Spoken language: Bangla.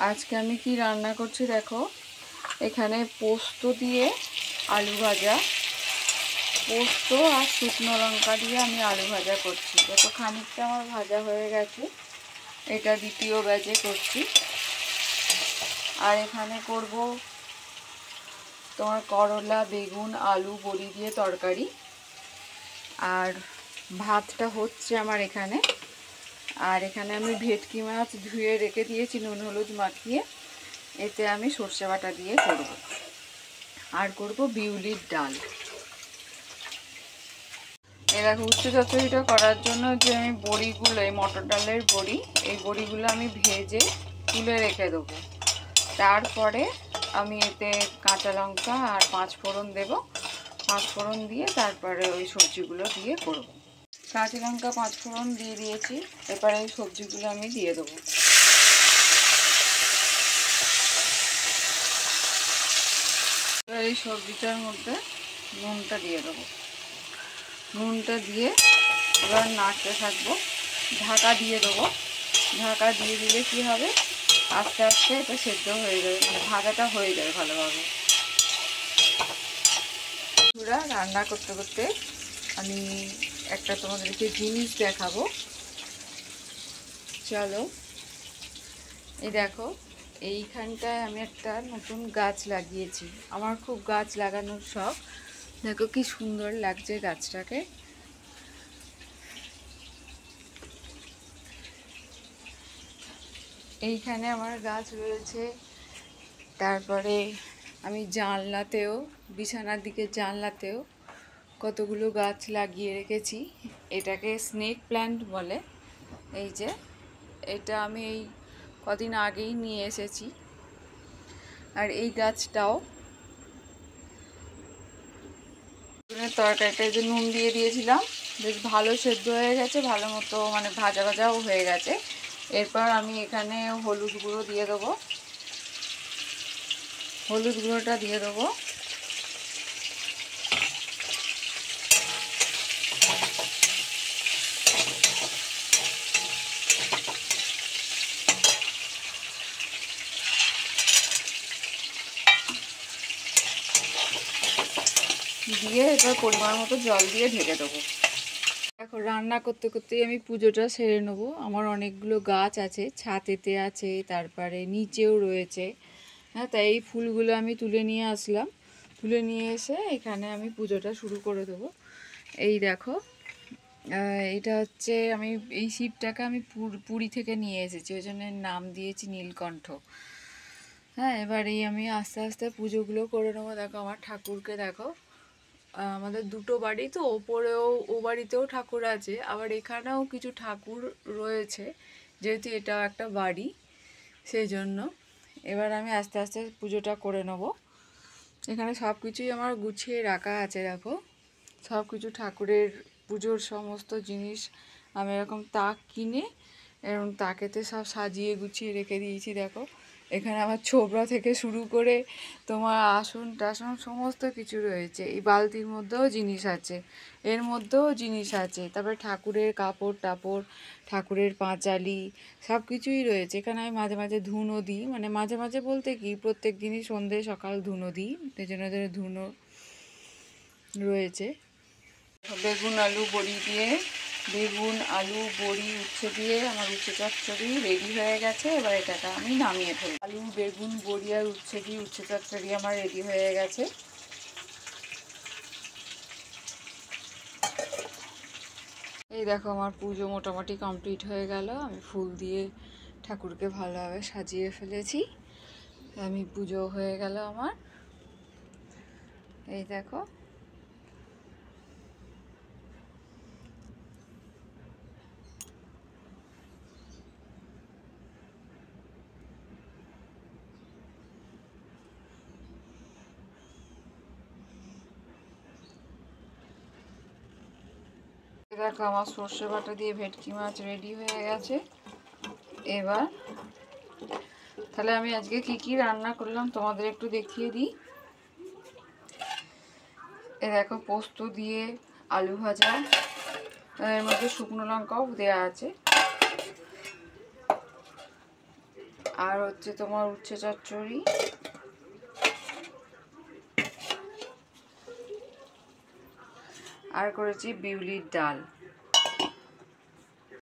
আজকে আমি কি রান্না করছি দেখো। এখানে পোস্ত দিয়ে আলু ভাজা, পোস্ত আর শুকনো লঙ্কা দিয়ে আমি আলু ভাজা করছি। দেখো খানিকটা আমার ভাজা হয়ে গেছে, এটা দ্বিতীয় ব্যাচে করছি। আর এখানে করব তোমার করলা, বেগুন, আলু, বড়ি দিয়ে তরকারি। আর ভাতটা হচ্ছে আমার এখানে। আর এখানে আমি ভেটকি মাছ ধুয়ে রেখে দিয়েছি নুন হলুদ মাখিয়ে, এতে আমি সর্ষে বাটা দিয়ে করব। আর করব বিউলির ডাল। দেখো উচ্ছে চচ্চড়িটা করার জন্য যে আমি বড়িগুলো, এই মটর ডালের বড়ি, এই বড়িগুলো আমি ভেজে তুলে রেখে দেবো। তারপরে আমি এতে কাঁচা লঙ্কা আর 5 ফোড়ন দেব। 5 ফোড়ন দিয়ে তারপরে ওই সবজিগুলো দিয়ে করব। কাঁচা লঙ্কা 5 ফোড়ন দিয়ে দিয়েছি, এবারে এই সবজিগুলো আমি দিয়ে দেবো। এই সবজিটার মধ্যে নুনটা দিয়ে দেবো। নুনটা দিয়ে এবার নাড়তে থাকবো, ঢাকা দিয়ে দেবো। ঢাকা দিয়ে দিলে কি হবে, আস্তে আস্তে এটা সেদ্ধ হয়ে যাবে, মানে ভাজাটা হয়ে যাবে ভালোভাবে। পুরা রান্না করতে করতে আমি একটা তোমাদেরকে জিনিস দেখাবো, চলো। এই দেখো, এইখানটায় আমি একটা নতুন গাছ লাগিয়েছি। আমার খুব গাছ লাগানোর শখ। দেখো কি সুন্দর লাগছে গাছটাকে। এইখানে আমার গাছ রয়েছে। তারপরে আমি জানলাতেও, বিছানার দিকে জানলাতেও কতগুলো গাছ লাগিয়ে রেখেছি। এটাকে স্নেক প্ল্যান্ট বলে। এই যে এটা আমি এই কদিন আগেই নিয়ে এসেছি। আর এই গাছটাও তরকারিটা যে নুন দিয়ে দিয়েছিলাম, বেশ ভালো সেদ্ধ হয়ে গেছে, ভালো মতো মানে ভাজা ভাজাও হয়ে গেছে। এরপর আমি এখানে হলুদ গুঁড়ো দিয়ে দেবো। হলুদ গুঁড়োটা দিয়ে দেবো। দিয়ে এবার পরিমাণ মতো জল দিয়ে ঢেকে দেবো। এখন রান্না করতে করতেই আমি পুজোটা সেরে নেবো। আমার অনেকগুলো গাছ আছে, ছাদেতে আছে, তারপরে নিচেও রয়েছে। হ্যাঁ, তাই এই ফুলগুলো আমি তুলে নিয়ে আসলাম। তুলে নিয়ে এসে এখানে আমি পুজোটা শুরু করে দেবো। এই দেখো, এটা হচ্ছে আমি এই শিবটাকে আমি পুরী থেকে নিয়ে এসেছি, ওই জন্য নাম দিয়েছি নীলকণ্ঠ। হ্যাঁ, এবার এই আমি আস্তে আস্তে পুজোগুলো করে নেবো। দেখো আমার ঠাকুরকে দেখো, আমাদের দুটো বাড়ি তো, ওপরেও ও বাড়িতেও ঠাকুর আছে, আবার এখানেও কিছু ঠাকুর রয়েছে, যেহেতু এটাও একটা বাড়ি, সেই জন্য এবার আমি আস্তে আস্তে পুজোটা করে নেব। এখানে সব কিছুই আমার গুছিয়ে রাখা আছে। দেখো সব কিছু ঠাকুরের পুজোর সমস্ত জিনিস আমি এরকম তাক কিনে এরকম তাকেতে সব সাজিয়ে গুছিয়ে রেখে দিয়েছি। দেখো এখানে আমার ছোবড়া থেকে শুরু করে তোমার আসন টাসন সমস্ত কিছু রয়েছে। এই বালতির মধ্যেও জিনিস আছে, এর মধ্যেও জিনিস আছে। তারপরে ঠাকুরের কাপড় টাপড়, ঠাকুরের পাঁচালি, সব কিছুই রয়েছে। এখানে আমি মাঝে মাঝে ধুনো দিই, মানে মাঝে মাঝে বলতে কি প্রত্যেক দিনই সন্ধে সকাল ধুনো দিই, সেই জন্য ধুনো রয়েছে। বেগুন আলু বড়ি দিয়ে, বেগুন আলু বড়ি উচ্ছে দিয়ে আমার উচ্ছে চচ্চড়ি রেডি হয়ে গেছে। এবার এটাকে আমি নামিয়ে ফেলব। আলু বেগুন বড়ি আর উচ্ছে দিয়ে উচ্ছে চচ্চড়ি আমার রেডি হয়ে গেছে। এই দেখো আমার পুজো মোটামুটি কমপ্লিট হয়ে গেল। আমি ফুল দিয়ে ঠাকুরকে ভালোভাবে সাজিয়ে ফেলেছি। আমি পুজো হয়ে গেল আমার। এই দেখো, দেখো আমার সর্ষে বাটা দিয়ে ভেটকি মাছ রেডি হয়ে গেছে। এবার তাহলে আমি আজকে কি কি রান্না করলাম তোমাদের একটু দেখিয়ে দিই। এ দেখো পোস্ত দিয়ে আলু ভাজা, এর মধ্যে শুকনো লঙ্কাও দেওয়া আছে। আর হচ্ছে তোমার উচ্ছে চচ্চড়ি, আর করেছি বিউলির ডাল।